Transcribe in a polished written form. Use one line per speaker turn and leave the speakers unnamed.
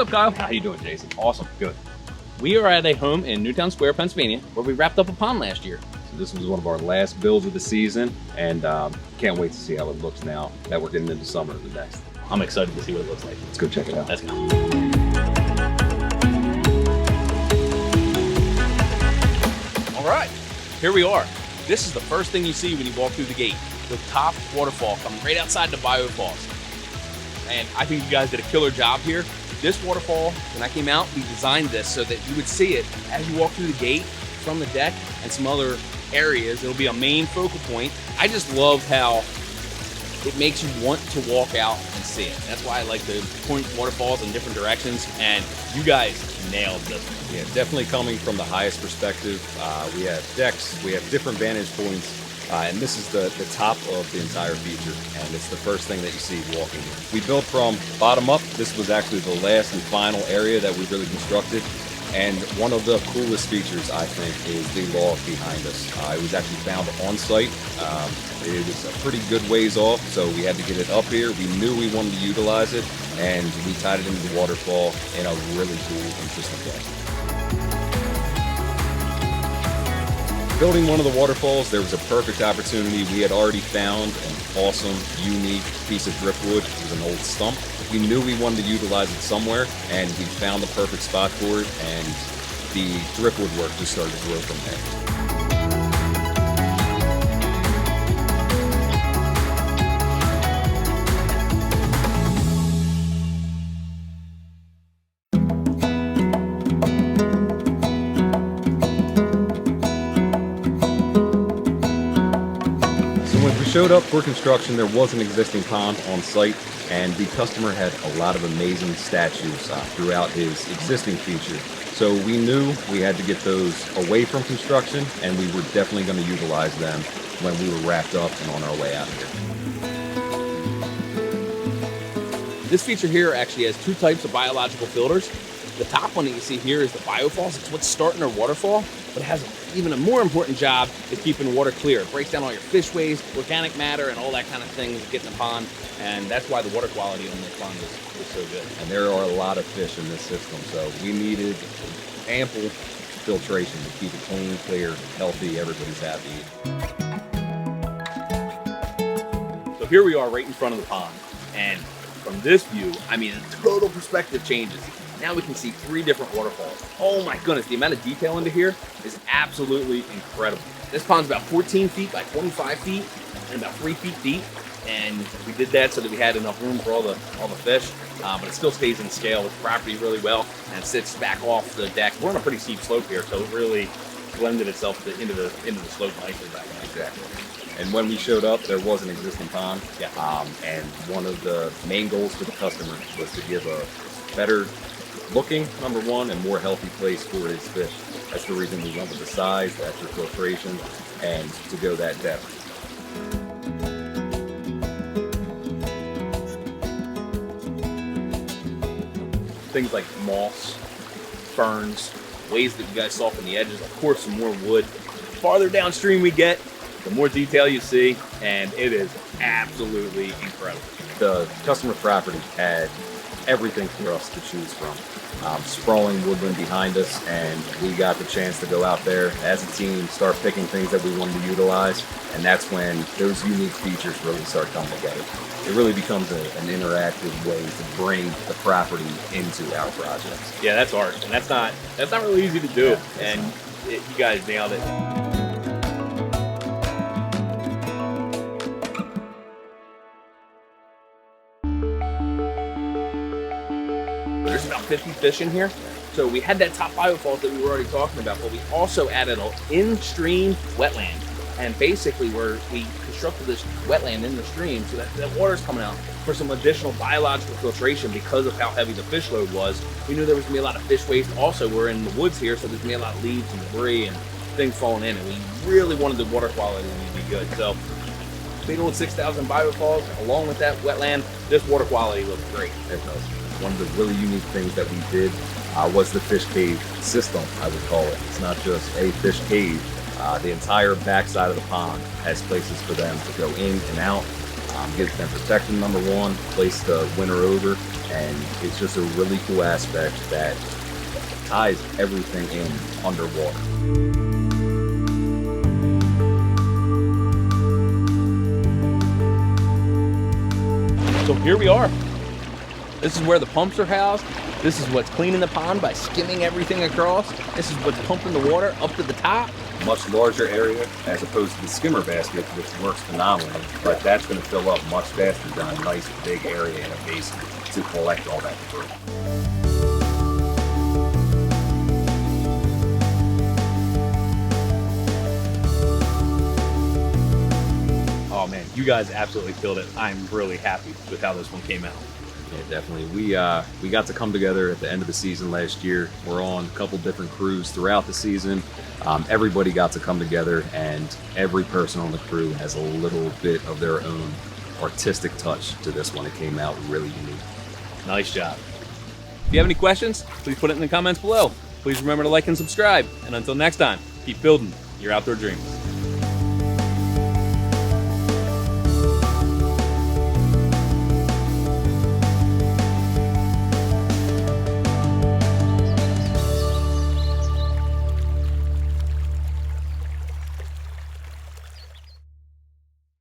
up, Kyle?
How you doing, Jason? Awesome, good.
We are at a home in Newtown Square, Pennsylvania, where we wrapped up a pond last year.
So this was one of our last builds of the season, and can't wait to see how it looks now that we're getting into summer the next.
I'm excited to see what it looks like.
Let's go check it out.
Let's go. All right, here we are. This is the first thing you see when you walk through the gate. The top waterfall coming right outside the biofalls. And I think you guys did a killer job here. This waterfall, when I came out, we designed this so that you would see it as you walk through the gate from the deck and some other areas. It'll be a main focal point. I just love how it makes you want to walk out and see it. That's why I like to point waterfalls in different directions, and you guys nailed this one.
Yeah, definitely coming from the highest perspective. We have decks, we have different vantage points, and this is the top of the entire feature, and it's the first thing that you see walking here. We built from bottom up. This was actually the last and final area that we really constructed, and one of the coolest features, I think, is the log behind us. It was actually found on site. It was a pretty good ways off, so we had to get it up here. We knew we wanted to utilize it, and we tied it into the waterfall in a really cool, interesting way. Building one of the waterfalls, there was a perfect opportunity. We had already found an awesome, unique piece of driftwood. It was an old stump. We knew we wanted to utilize it somewhere, and we found the perfect spot for it, and the driftwood work just started to grow from there. When we showed up for construction, there was an existing pond on site, and the customer had a lot of amazing statues throughout his existing feature. So we knew we had to get those away from construction, and we were definitely going to utilize them when we were wrapped up and on our way out of here.
This feature here actually has two types of biological filters. The top one that you see here is the biofalls. It's what's starting our waterfall, but it has even a more important job is keeping water clear. It breaks down all your fish waste, organic matter, and all that kind of things that get in the pond, and that's why the water quality on this pond is so good.
And there are a lot of fish in this system, so we needed ample filtration to keep it clean, clear, healthy, everybody's happy.
So here we are right in front of the pond, and from this view, I mean, the total perspective changes. Now we can see three different waterfalls. Oh my goodness, the amount of detail into here is absolutely incredible. This pond's about 14 feet by 25 feet and about 3 feet deep. And we did that so that we had enough room for all the fish, but it still stays in scale with the property really well and sits back off the deck. We're on a pretty steep slope here, so it really blended itself into the slope nicely back there.
Exactly. And when we showed up, there was an existing pond.
Yeah.
And one of the main goals for the customer was to give a better looking, number one, and more healthy place for his fish. That's the reason we went with the size, the extra filtration, and to go that depth.
Things like moss, ferns, ways that you guys soften the edges, of course some more wood. The farther downstream we get, the more detail you see, and it is absolutely incredible.
The customer property had everything for us to choose from. Sprawling woodland behind us, and we got the chance to go out there as a team, start picking things that we wanted to utilize, and that's when those unique features really start coming together. It really becomes an interactive way to bring the property into our projects.
Yeah, that's art, and that's not really easy to do, and you guys nailed it. There's about 50 fish in here. So we had that top biofalls that we were already talking about, but we also added an in-stream wetland. And basically we constructed this wetland in the stream so that water's coming out for some additional biological filtration because of how heavy the fish load was. We knew there was gonna be a lot of fish waste. Also, we're in the woods here, so there's gonna be a lot of leaves and debris and things falling in, and we really wanted the water quality to be good. So big old 6,000 biofalls, along with that wetland, this water quality looks great.
It does. One of the really unique things that we did was the fish cave system, I would call it. It's not just a fish cave. The entire backside of the pond has places for them to go in and out, get them protection, number one, place to winter over, and it's just a really cool aspect that ties everything in underwater.
So here we are. This is where the pumps are housed. This is what's cleaning the pond by skimming everything across. This is what's pumping the water up to the top.
Much larger area as opposed to the skimmer basket, which works phenomenally, but that's going to fill up much faster than a nice big area in a basin to collect all that debris.
Oh man, you guys absolutely killed it. I'm really happy with how this one came out.
Yeah, definitely. We got to come together at the end of the season last year. We're on a couple different crews throughout the season. Everybody got to come together, and every person on the crew has a little bit of their own artistic touch to this one. It came out really unique.
Nice job. If you have any questions, please put it in the comments below. Please remember to like and subscribe. And until next time, keep building your outdoor dreams.